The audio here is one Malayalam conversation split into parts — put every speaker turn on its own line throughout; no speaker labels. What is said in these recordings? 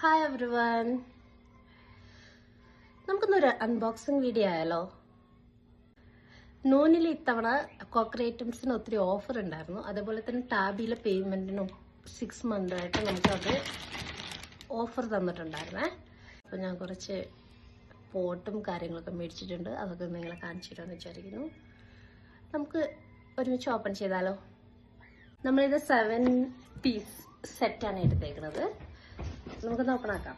ഹായ് എവരിവൺ, നമുക്കൊന്നൊരു അൺബോക്സിങ് വീഡിയോ ആയാലോ. നൂനിൽ ഇത്തവണ കോക്കറി ഐറ്റംസിന് ഒത്തിരി ഓഫർ ഉണ്ടായിരുന്നു. അതേപോലെ തന്നെ ടാബിയിലെ പേയ്മെൻറ്റിനും 6 മന്തായിട്ട് നമുക്കത് ഓഫർ തന്നിട്ടുണ്ടായിരുന്നേ. അപ്പോൾ ഞാൻ കുറച്ച് പോട്ടും കാര്യങ്ങളൊക്കെ മേടിച്ചിട്ടുണ്ട്. അതൊക്കെ നിങ്ങളെ കാണിച്ചു തരാമെന്ന് വിചാരിക്കുന്നു. നമുക്ക് ഒരുമിച്ച് ഓപ്പൺ ചെയ്താലോ. നമ്മളിത് 7 പീസ് സെറ്റാണ് എടുത്തേക്കുന്നത്. നമുക്കൊന്ന് ഓപ്പൺ ആക്കാം.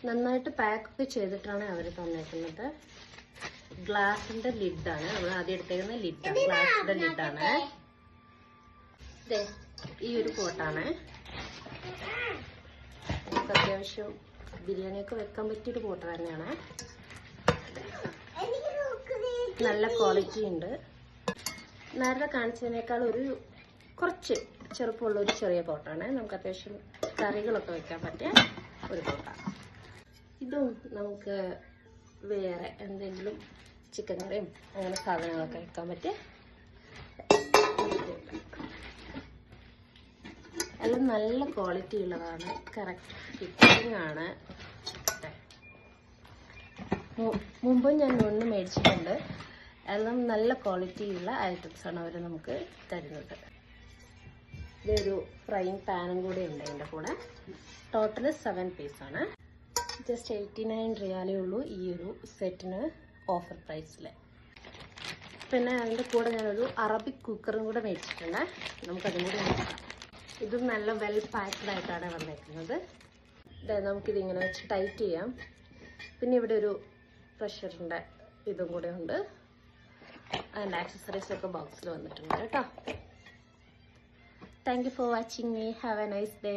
നന്നായിട്ട് പാക്കൊക്കെ ചെയ്തിട്ടാണ് അവർ തന്നേക്കുന്നത്. ഗ്ലാസിന്റെ ലിഡാണ് നമ്മൾ ആദ്യം എടുത്തേക്കുന്ന ലിഡാണ്, ഗ്ലാസിന്റെ ലിഡാണ്. ഈ ഒരു പോട്ടാണ്. നമുക്ക് അത്യാവശ്യം ബിരിയാണിയൊക്കെ വെക്കാൻ പറ്റിയൊരു പോട്ട് തന്നെയാണ്. നല്ല ക്വാളിറ്റി ഉണ്ട്. നേരത്തെ കാണിച്ചതിനേക്കാൾ കുറച്ച് ചെറുപ്പമുള്ള ഒരു ചെറിയ പോട്ടാണ്. നമുക്ക് അത്യാവശ്യം കറികളൊക്കെ വെക്കാൻ പറ്റിയ ഒരു പോട്ടാണ്. ഇതും നമുക്ക് വേറെ എന്തെങ്കിലും ചിക്കൻ കറിയും അങ്ങനെ സാധനങ്ങളൊക്കെ വെക്കാൻ പറ്റിയ എല്ലാം നല്ല ക്വാളിറ്റി ഉള്ളതാണ്. കറക്റ്റ് ഫിറ്റിംഗ് ആണ്. മുമ്പും ഞാൻ ഒന്ന് മേടിച്ചിട്ടുണ്ട്. എല്ലാം നല്ല ക്വാളിറ്റിയുള്ള ഐറ്റംസ് ആണ് അവർ നമുക്ക് തരുന്നത്. ഇതൊരു ഫ്രൈയിങ് പാനും കൂടെ ഉണ്ട് അതിൻ്റെ കൂടെ. ടോട്ടൽ 7 പീസാണ്. ജസ്റ്റ് 89 റിയാലേ ഉള്ളൂ ഈ ഒരു സെറ്റിന് ഓഫർ പ്രൈസിൽ. പിന്നെ അതിൻ്റെ കൂടെ ഞാനൊരു അറബിക് കുക്കറും കൂടെ മേടിച്ചിട്ടുണ്ട്. നമുക്കതും കൂടെ നോക്കാം. ഇതും നല്ല വെൽ പാക്ഡ് ആയിട്ടാണ് വന്നേക്കുന്നത്. നമുക്കിതിങ്ങനെ വെച്ച് ടൈറ്റ് ചെയ്യാം. പിന്നെ ഇവിടെ ഒരു പ്രഷറിൻ്റെ ഇതും കൂടെ ഉണ്ട്. അതിൻ്റെ ആക്സസറീസൊക്കെ ബോക്സിൽ വന്നിട്ടുണ്ട് കേട്ടോ. Thank you for watching me. Have A nice day.